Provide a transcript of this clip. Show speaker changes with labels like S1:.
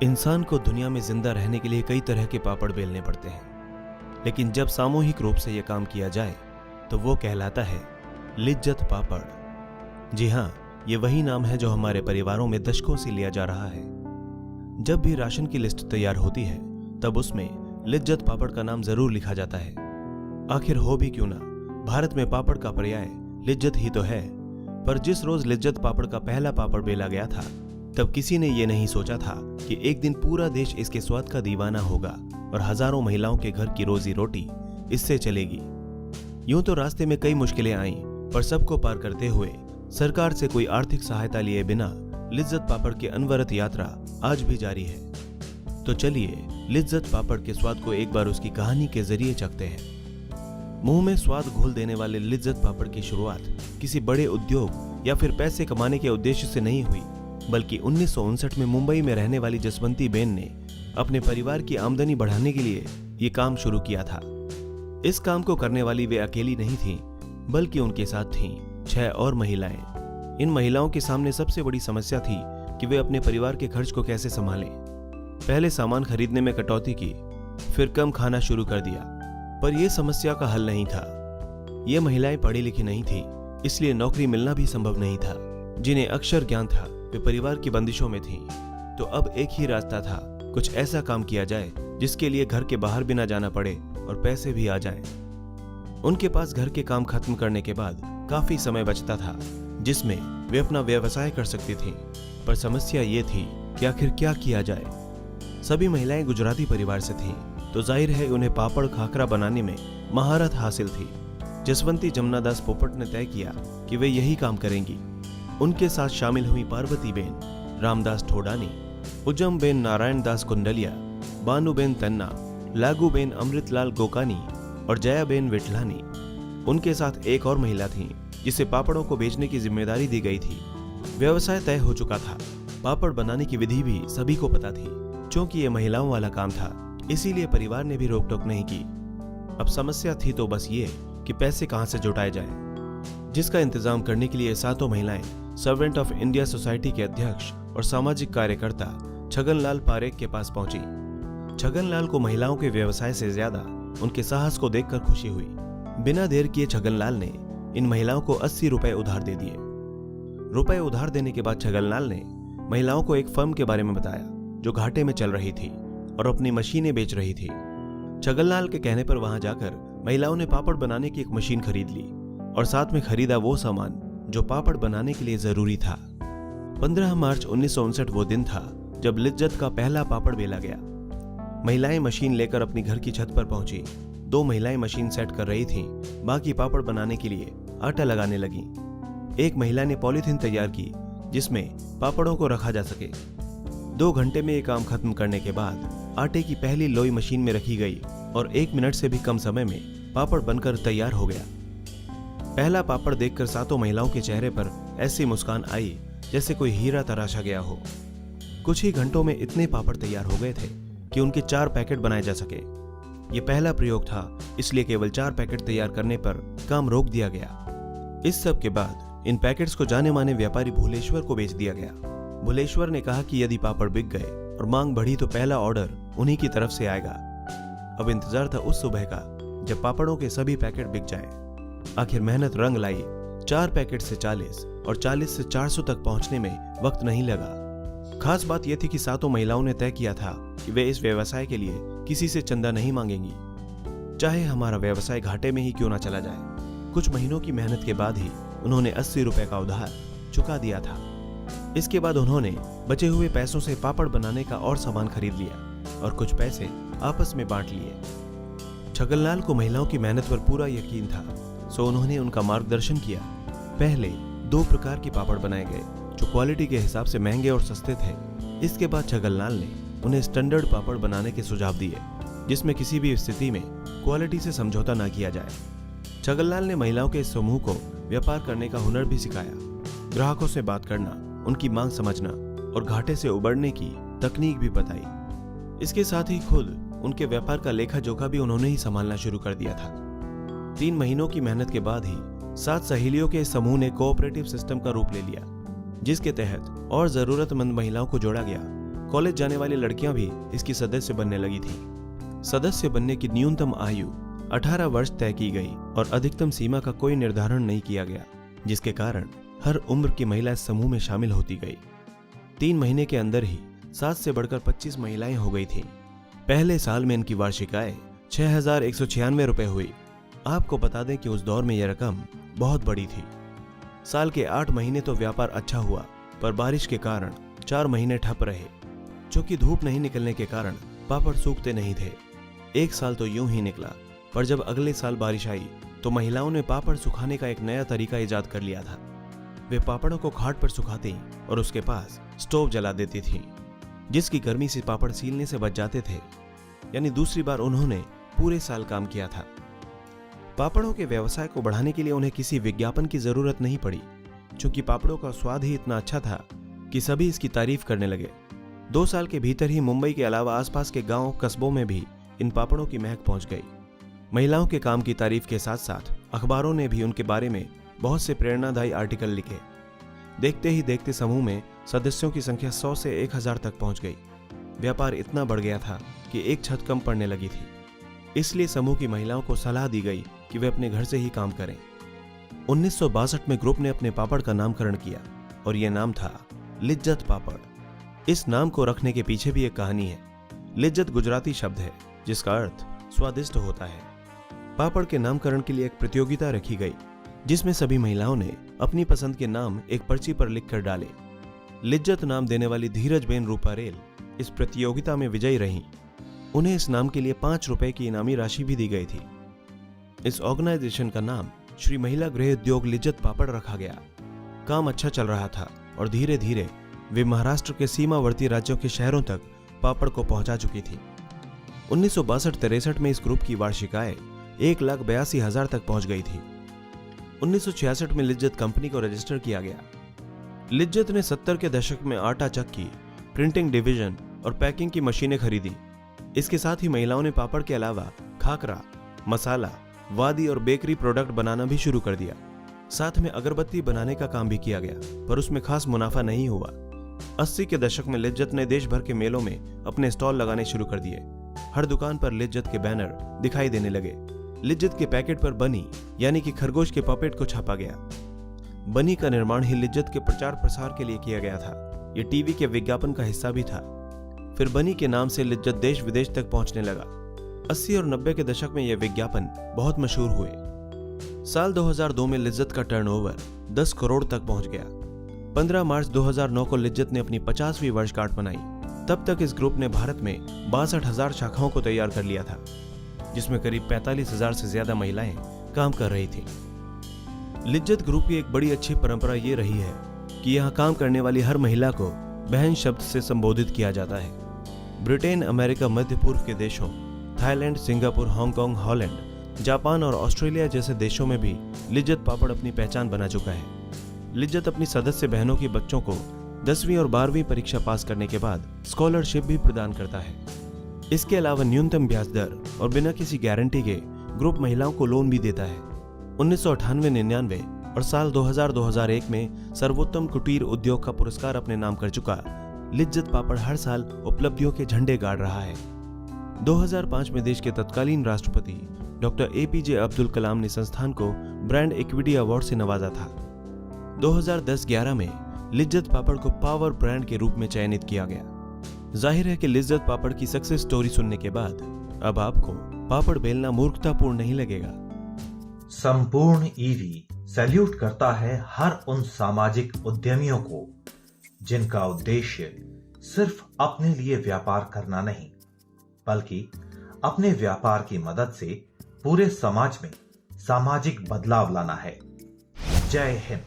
S1: इंसान को दुनिया में जिंदा रहने के लिए कई तरह के पापड़ बेलने पड़ते हैं, लेकिन जब सामूहिक रूप से यह काम किया जाए तो वो कहलाता है लिज्जत पापड़। जी हाँ, ये वही नाम है जो हमारे परिवारों में दशकों से लिया जा रहा है। जब भी राशन की लिस्ट तैयार होती है तब उसमें लिज्जत पापड़ का नाम जरूर लिखा जाता है। आखिर हो भी क्यों ना, भारत में पापड़ का पर्याय लिज्जत ही तो है। पर जिस रोज लिज्जत पापड़ का पहला पापड़ बेला गया था तब किसी ने ये नहीं सोचा था कि एक दिन पूरा देश इसके स्वाद का दीवाना होगा और हजारों महिलाओं के घर की रोजी रोटी इससे चलेगी। यूं तो रास्ते में कई मुश्किलें आईं, पर सबको पार करते हुए सरकार से कोई आर्थिक सहायता लिए बिना लिज्जत पापड़ की अनवरत यात्रा आज भी जारी है। तो चलिए लिज्जत पापड़ के स्वाद को एक बार उसकी कहानी के जरिए चखते हैं। मुंह में स्वाद घोल देने वाले लिज्जत पापड़ की शुरुआत किसी बड़े उद्योग या फिर पैसे कमाने के उद्देश्य से नहीं हुई, बल्कि 1959 में मुंबई में रहने वाली जसवंती बेन ने अपने परिवार की आमदनी बढ़ाने के लिए ये काम शुरू किया था। इस काम को करने वाली वे अकेली नहीं थीं, बल्कि उनके साथ थीं 6 और महिलाएं। इन महिलाओं के सामने सबसे बड़ी समस्या थी कि वे अपने परिवार के खर्च को कैसे संभालें। पहले सामान खरीदने में कटौती की, फिर कम खाना शुरू कर दिया, पर यह समस्या का हल नहीं था। ये महिलाएं पढ़ी लिखी नहीं थी, इसलिए नौकरी मिलना भी संभव नहीं था। जिन्हें अक्षर ज्ञान था वे परिवार की बंदिशों में थीं। तो अब एक ही रास्ता था, कुछ ऐसा काम किया जाए जिसके लिए घर के बाहर भी ना जाना पड़े और पैसे भी आ जाएं। उनके पास घर के काम खत्म करने के बाद काफी समय बचता था, जिसमें वे अपना व्यवसाय कर सकती थीं। पर समस्या ये थी कि आखिर क्या किया जाए। सभी महिलाएं गुजराती परिवार से थीं, तो जाहिर है उन्हें पापड़ खाखरा बनाने में महारत हासिल थी। जसवंती जमुनादास पोपट ने तय किया कि वे यही काम करेंगी। उनके साथ शामिल हुई पार्वती बेन, रामदास ठोडानी, उजम बेन नारायण दास कुंडलिया, बानू बेन तन्ना, लागू बेन अमृतलाल गोकानी और जया बेन विठलानी। उनके साथ एक और महिला थी जिसे पापड़ों को बेचने की जिम्मेदारी दी गई थी। व्यवसाय तय हो चुका था, पापड़ बनाने की विधि भी सभी को पता थी। क्योंकि ये महिलाओं वाला काम था, इसीलिए परिवार ने भी रोक टोक नहीं की। अब समस्या थी तो बस ये कि पैसे कहां से जुटाए जाए, जिसका इंतजाम करने के लिए सातों महिलाएं सर्वेंट ऑफ इंडिया सोसाइटी के अध्यक्ष और सामाजिक कार्यकर्ता छगनलाल पारेख के पास पहुंची। छगनलाल को महिलाओं के व्यवसाय से ज्यादा उनके साहस को देखकर खुशी हुई। बिना देर किए छगनलाल ने इन महिलाओं को 80 रुपए उधार दे दिए। रुपए उधार देने के बाद छगनलाल ने महिलाओं को एक फर्म के बारे में बताया जो घाटे में चल रही थी और अपनी मशीनें बेच रही थी। छगनलाल के कहने पर वहां जाकर महिलाओं ने पापड़ बनाने की एक मशीन खरीद ली और साथ में खरीदा वो सामान जो पापड़ बनाने के लिए जरूरी था। 15 मार्च 1959 वो दिन था जब लिज्जत का पहला पापड़ बेला गया। महिलाएं मशीन लेकर अपनी घर की छत पर पहुंची। 2 महिलाएं मशीन सेट कर रही थीं, बाकी पापड़ बनाने के लिए आटा लगाने लगी। एक महिला ने पॉलीथीन तैयार की जिसमें पापड़ों को रखा जा सके। 2 घंटे में ये काम खत्म करने के बाद आटे की पहली लोई मशीन में रखी गई और 1 मिनट से भी कम समय में पापड़ बनकर तैयार हो गया। पहला पापड़ देखकर सातों महिलाओं के चेहरे पर ऐसी मुस्कान आई जैसे कोई हीरा तराशा गया हो। कुछ ही घंटों में इतने पापड़ तैयार हो गए थे कि उनके 4 पैकेट बनाए जा सके। ये पहला प्रयोग था, इसलिए केवल 4 पैकेट तैयार करने पर काम रोक दिया गया। इस सब के बाद इन पैकेट्स को जाने माने व्यापारी भूलेश्वर को बेच दिया गया। भूलेश्वर ने कहा कि यदि पापड़ बिक गए और मांग बढ़ी तो पहला ऑर्डर उन्हीं की तरफ से आएगा। अब इंतजार था उस सुबह का जब पापड़ों के सभी पैकेट बिक जाएं। आखिर मेहनत रंग लाई। 4 पैकेट से 40 और 40 से 400 तक पहुंचने में वक्त नहीं लगा। खास बात यह थी कि सातों महिलाओं ने तय किया था कि वे इस व्यवसाय के लिए किसी से चंदा नहीं मांगेंगी, चाहे हमारा व्यवसाय घाटे में ही क्यों ना चला जाए। कुछ महीनों की मेहनत के बाद ही उन्होंने 80 रुपए का उधार चुका दिया था। इसके बाद उन्होंने बचे हुए पैसों से पापड़ बनाने का और सामान खरीद लिया और कुछ पैसे आपस में बांट लिए। छगनलाल को महिलाओं की मेहनत पर पूरा यकीन था, सो उन्होंने उनका मार्गदर्शन किया। पहले 2 प्रकार के पापड़ बनाए गए जो क्वालिटी के हिसाब से महंगे और सस्ते थे। इसके बाद छगनलाल ने उन्हें स्टैंडर्ड पापड़ बनाने के सुझाव दिए, जिसमें किसी भी स्थिति में क्वालिटी से समझौता ना किया जाए। छगनलाल ने महिलाओं के इस समूह को व्यापार करने का हुनर भी सिखाया, ग्राहकों से बात करना, उनकी मांग समझना और घाटे से उबरने की तकनीक भी बताई। इसके साथ ही खुद उनके व्यापार का लेखा जोखा भी उन्होंने ही संभालना शुरू कर दिया था। 3 महीनों की मेहनत के बाद ही 7 सहेलियों के समूह ने कोऑपरेटिव सिस्टम का रूप ले लिया, जिसके तहत और जरूरतमंद महिलाओं को जोड़ा गया। कॉलेज जाने वाली लड़कियां भी इसकी सदस्य बनने लगी थी। सदस्य बनने की न्यूनतम आयु 18 वर्ष तय की गई और अधिकतम सीमा का कोई निर्धारण नहीं किया गया, जिसके कारण हर उम्र की महिला इस समूह में शामिल होती गई। 3 महीने के अंदर ही 7 से बढ़कर 25 महिलाएं हो गई थीं। पहले साल में इनकी वार्षिक आय 6,196 रुपए हुई। आपको बता दें कि उस दौर में यह रकम बहुत बड़ी थी। साल के 8 महीने तो व्यापार अच्छा हुआ, पर बारिश के कारण 4 महीने ठप रहे। चूंकि धूप नहीं निकलने के कारण पापड़ सूखते नहीं थे। एक साल तो यूं ही निकला, पर जब अगले साल बारिश आई तो महिलाओं ने पापड़ सुखाने का एक नया तरीका इजाद कर लिया था। वे पापड़ों को खाट पर सुखाती और उसके पास स्टोव जला देती थीं, जिसकी गर्मी से पापड़ सीलने से बच जाते थे। यानी दूसरी बार उन्होंने पूरे साल काम किया था। पापड़ों के व्यवसाय को बढ़ाने के लिए उन्हें किसी विज्ञापन की जरूरत नहीं पड़ी, क्योंकि पापड़ों का स्वाद ही इतना अच्छा था कि सभी इसकी तारीफ करने लगे। 2 साल के भीतर ही मुंबई के अलावा आसपास के गांव कस्बों में भी इन पापड़ों की महक पहुंच गई। महिलाओं के काम की तारीफ के साथ साथ अखबारों ने भी उनके बारे में बहुत से प्रेरणादायी आर्टिकल लिखे। देखते ही देखते समूह में सदस्यों की संख्या 100 से 1000 तक पहुंच गई। व्यापार इतना बढ़ गया था कि एक छत कम पड़ने लगी थी। इसलिए समूह की महिलाओं को सलाह दी गई कि वे अपने घर से ही काम करें। 1962 में ग्रुप ने अपने पापड़ का नामकरण किया और यह नाम था लिज्जत पापड़। इस नाम को रखने के पीछे भी एक कहानी है। लिज्जत गुजराती शब्द है जिसका अर्थ स्वादिष्ट होता है। पापड़ के नामकरण के लिए एक प्रतियोगिता रखी गई, जिसमें सभी महिलाओं ने अपनी पसंद के नाम एक पर्ची पर लिखकर डाले। लिज्जत नाम देने वाली धीरजबेन रूपारेल इस प्रतियोगिता में विजयी रहीं। उन्हें इस नाम के लिए 5 रुपए की इनामी राशि भी दी गई थी। इस ऑर्गेनाइजेशन का नाम श्री महिला गृह उद्योग लिज्जत पापड़ रखा गया। काम अच्छा चल रहा था और धीरे धीरे वे महाराष्ट्र के सीमावर्ती राज्यों के शहरों तक पापड़ को पहुंचा चुकी थी। 1962-63 में इस ग्रुप की वार्षिक आय 1,82,000 तक पहुंच गई थी। 1966 में लिज्जत कंपनी को रजिस्टर किया गया। लिज्जत ने 70 के दशक में आटा चक्की, प्रिंटिंग डिवीजन और पैकिंग की मशीनें खरीदी। इसके साथ ही महिलाओं ने पापड़ के अलावा खाकरा, मसाला, वादी और बेकरी प्रोडक्ट बनाना भी शुरू कर दिया। साथ में अगरबत्ती बनाने का काम भी किया गया, पर उसमें खास मुनाफा नहीं हुआ। 80 के दशक में लिज्जत ने देश भर के मेलों में अपने स्टॉल लगाने शुरू कर दिए। हर दुकान पर लिज्जत के बैनर दिखाई देने लगे। लिज्जत के पैकेट पर बनी यानी कि खरगोश के पपेट को छापा गया। बनी का निर्माण ही लिज्जत के प्रचार प्रसार के लिए किया गया था। यह टीवी के विज्ञापन का हिस्सा भी था। फिर बनी के नाम से लिज्जत देश विदेश तक पहुंचने लगा। 80 और 90 के दशक में यह विज्ञापन बहुत मशहूर हुए। साल 2002 में लिज्जत का टर्नओवर 10 करोड़ तक पहुंच गया। 15 मार्च 2009 को लिज्जत ने अपनी 50वीं वर्षगांठ मनाई। तब तक इस ग्रुप ने भारत में 62,000 शाखाओं को तैयार कर लिया था, जिसमें करीब 45,000 से ज्यादा महिलाएं काम कर रही थीं। लिज्जत ग्रुप की एक बड़ी अच्छी परंपरा ये रही है कि यहाँ काम करने वाली हर महिला को बहन शब्द से संबोधित किया जाता है। ब्रिटेन, अमेरिका, मध्य पूर्व के देशों, Thailand, Singapore, Hong Kong, Holland, Japan और ऑस्ट्रेलिया जैसे देशों में भी लिज्जत पापड़ अपनी पहचान बना चुका है। लिज्जत अपनी सदस्य बहनों के बच्चों को 10वीं और 12वीं परीक्षा पास करने के बाद स्कॉलरशिप भी प्रदान करता है। इसके अलावा न्यूनतम ब्याज दर और बिना किसी गारंटी के ग्रुप महिलाओं को लोन भी देता है। 1998-99 और साल 2000-2001 में सर्वोत्तम कुटीर उद्योग का पुरस्कार अपने नाम कर चुका लिज्जत पापड़ हर साल उपलब्धियों के झंडे गाड़ रहा है। 2005 में देश के तत्कालीन राष्ट्रपति डॉक्टर APJ अब्दुल कलाम ने संस्थान को ब्रांड इक्विटी अवार्ड से नवाजा था। 2010-11 में लिज्जत पापड़ को पावर ब्रांड के रूप में चयनित किया गया। जाहिर है कि लिज्जत पापड़ की सक्सेस स्टोरी सुनने के बाद अब आपको पापड़ बेलना मूर्खतापूर्ण नहीं लगेगा।
S2: संपूर्ण ईवी सैल्यूट करता है हर उन सामाजिक उद्यमियों को जिनका उद्देश्य सिर्फ अपने लिए व्यापार करना नहीं, बल्कि अपने व्यापार की मदद से पूरे समाज में सामाजिक बदलाव लाना है। जय हिंद।